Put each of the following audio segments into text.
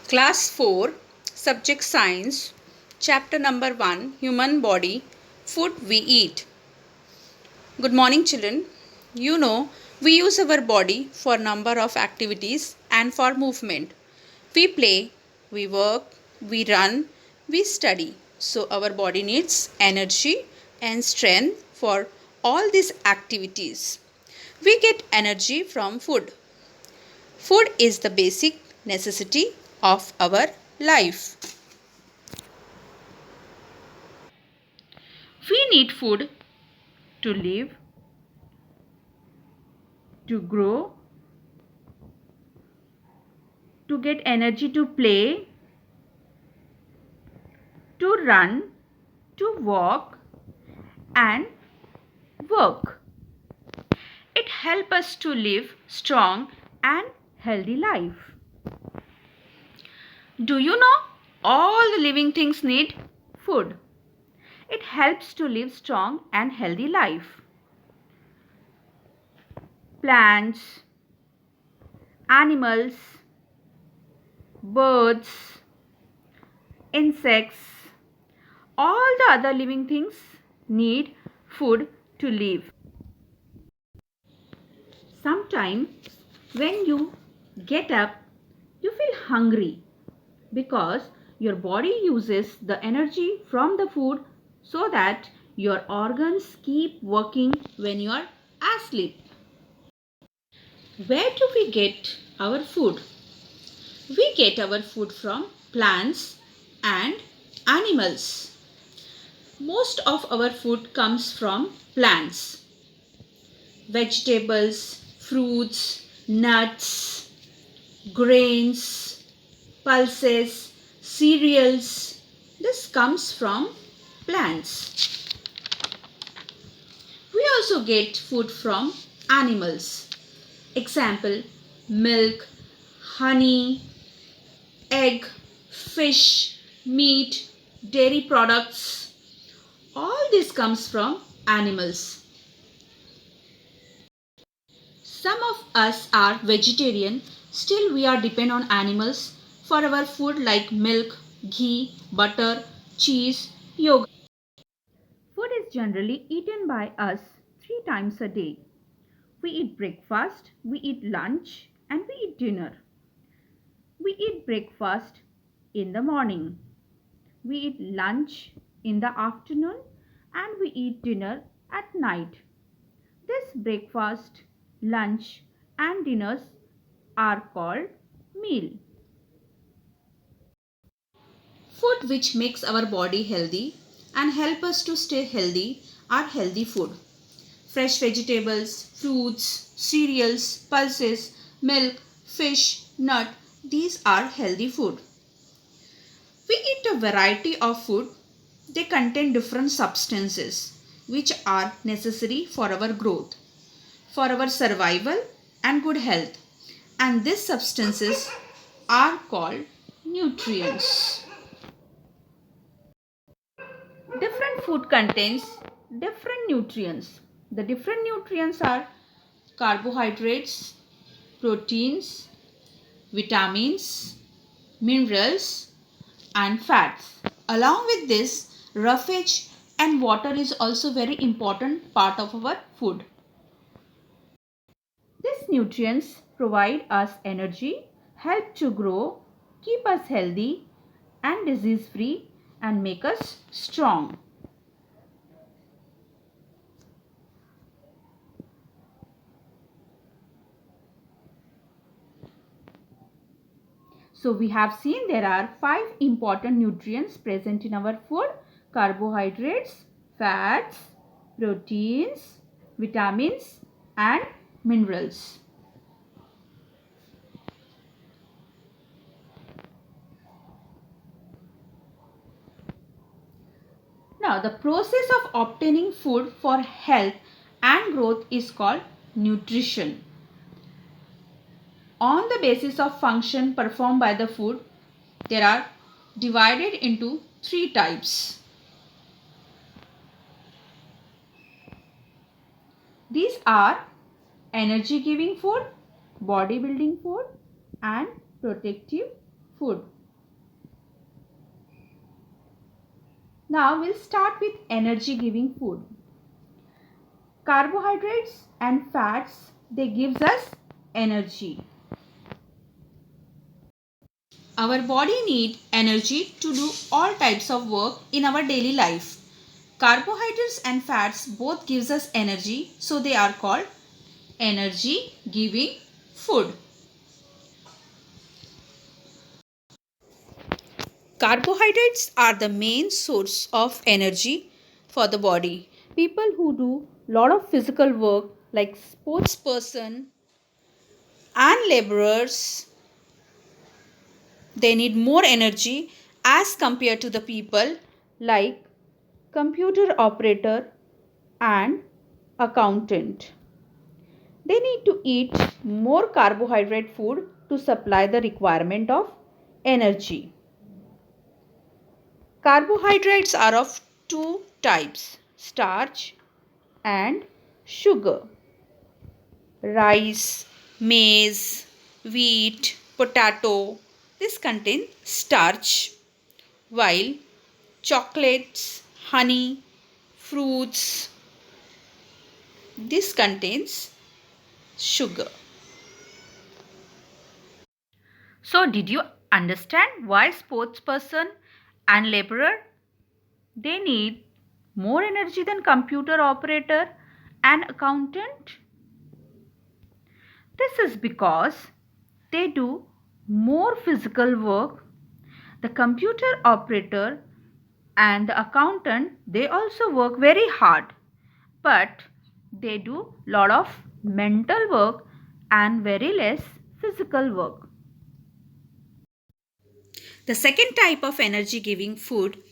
Class 4, Subject Science, Chapter number 1, Human Body, Food we Eat. Good morning, children. You know, we use our body for number of activities and for movement. We play, we work, we run, we study. So our body needs energy and strength for all these activities. We get energy from food. Food is the basic necessity of our life. We need food to live, to grow, to get energy to play, to run, to walk and work. It helps us to live strong and healthy life. Do you know all the living things need food? It helps to live strong and healthy life. Plants, animals, birds, insects, all the other living things need food to live. Sometimes when you get up, you feel hungry because your body uses the energy from the food so that your organs keep working when you are asleep. Where do we get our food? We get our food from plants and animals. Most of our food comes from plants. Vegetables, fruits, nuts, grains, pulses, cereals. This comes from plants. We also get food from animals. Example, milk, honey, egg, fish, meat, dairy products. All this comes from animals. Some of us are vegetarian, still we are depend on animals for our food like milk, ghee, butter, cheese, yogurt. Food is generally eaten by us 3 times a day. We eat breakfast, we eat lunch and we eat dinner. We eat breakfast in the morning. We eat lunch in the afternoon and we eat dinner at night. This breakfast, lunch and dinners are called meal. Food which makes our body healthy and help us to stay healthy are healthy food. Fresh vegetables, fruits, cereals, pulses, milk, fish, nut, these are healthy food. We eat a variety of food. They contain different substances which are necessary for our growth, for our survival and good health. And these substances are called nutrients. Different food contains different nutrients. The different nutrients are carbohydrates, proteins, vitamins, minerals and fats. Along with this, roughage and water is also very important part of our food. These nutrients provide us energy, help to grow, keep us healthy and disease free and make us strong. So we have seen there are 5 important nutrients present in our food: carbohydrates, fats, proteins, vitamins and minerals. Now the process of obtaining food for health and growth is called nutrition. On the basis of function performed by the food, there are divided into 3 types. These are energy giving food, body building food and protective food. Now we'll start with energy giving food. Carbohydrates and fats, they gives us energy. Our body need energy to do all types of work in our daily life. Carbohydrates and fats both gives us energy, so they are called energy giving food. Carbohydrates are the main source of energy for the body. People who do lot of physical work like sports person and laborers, they need more energy as compared to the people like computer operator and accountant. They need to eat more carbohydrate food to supply the requirement of energy. Carbohydrates are of two types, starch and sugar. Rice, maize, wheat, potato, this contain starch, while chocolates, honey, fruits, this contains sugar. So did you understand why sportsperson and laborer, they need more energy than computer operator and accountant? This is because they do more physical work. The computer operator and the accountant, they also work very hard, but they do lot of mental work and very less physical work. The second type of energy giving food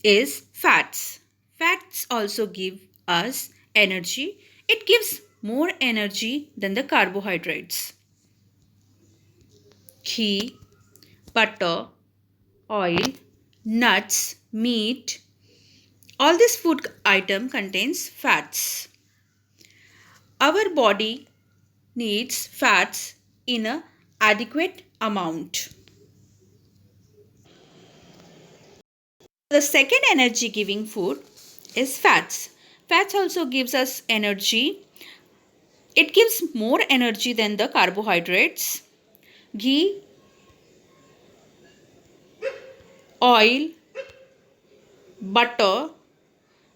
is fats. Fats also give us energy. It gives more energy than the carbohydrates. Ghee, butter, oil, nuts, meat, all this food item contains fats. Our body needs fats in a adequate amount. The second energy giving food is fats. Fats also gives us energy. It gives more energy than the carbohydrates. Ghee, oil, butter,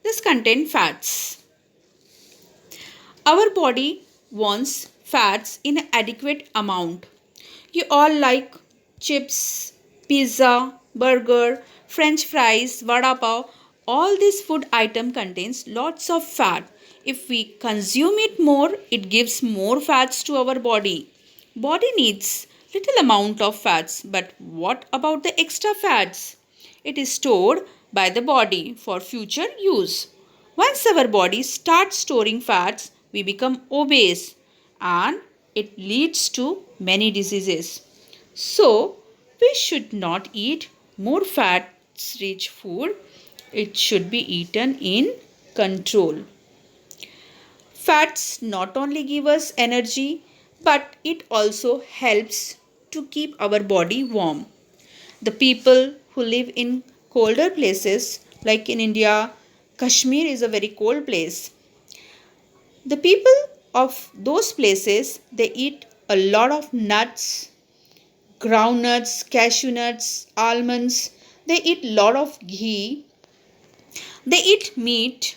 this contain fats. Our body wants fats in an adequate amount. You all like chips, pizza, burger, french fries, vada pav. All this food item contains lots of fat. If we consume it more, it gives more fats to our body. Body needs little amount of fats, but what about the extra fats? It is stored by the body for future use. Once our body starts storing fats, we become obese and it leads to many diseases. So, we should not eat more fats rich food. It should be eaten in control. Fats not only give us energy, but it also helps to keep our body warm. The people who live in colder places, like in India, Kashmir is a very cold place. The people of those places, they eat a lot of nuts, groundnuts, cashew nuts, almonds. They eat lot of ghee. They eat meat.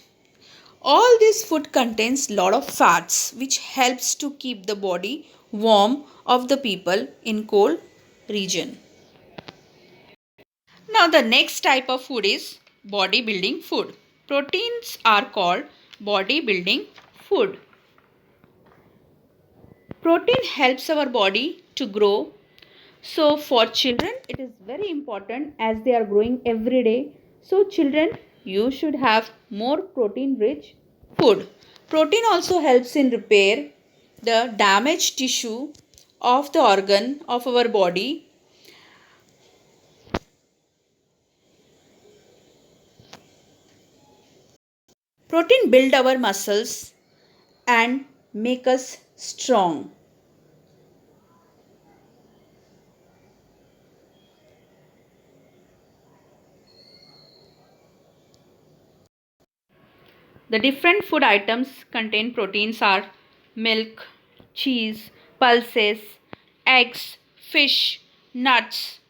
All this food contains lot of fats which helps to keep the body warm of the people in cold region. Now the next type of food is bodybuilding food. Proteins are called bodybuilding food. Protein helps our body to grow. So for children, it is very important as they are growing every day. So children, you should have more protein rich food. Protein also helps in repair the damaged tissue of the organ of our body. Protein build our muscles and make us strong. The different food items contain proteins are milk, cheese, pulses, eggs, fish, nuts.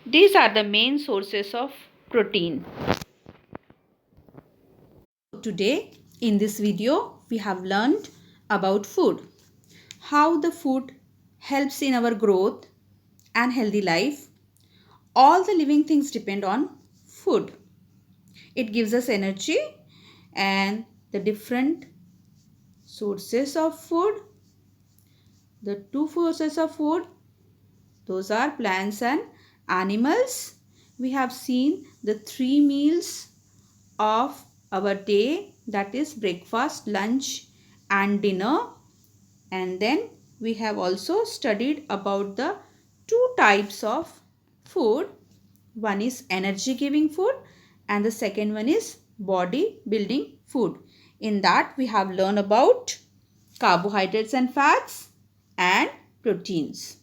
These are the main sources of protein. Today in this video we have learned about food, how the food helps in our growth and healthy life. All the living things depend on food. It gives us energy, and the different sources of food, the two sources of food, those are plants and animals. We have seen the 3 meals of our day, that is breakfast, lunch and dinner. And then we have also studied about the 2 types of food. One is energy giving food and the second one is body building food. In that we have learned about carbohydrates and fats and proteins.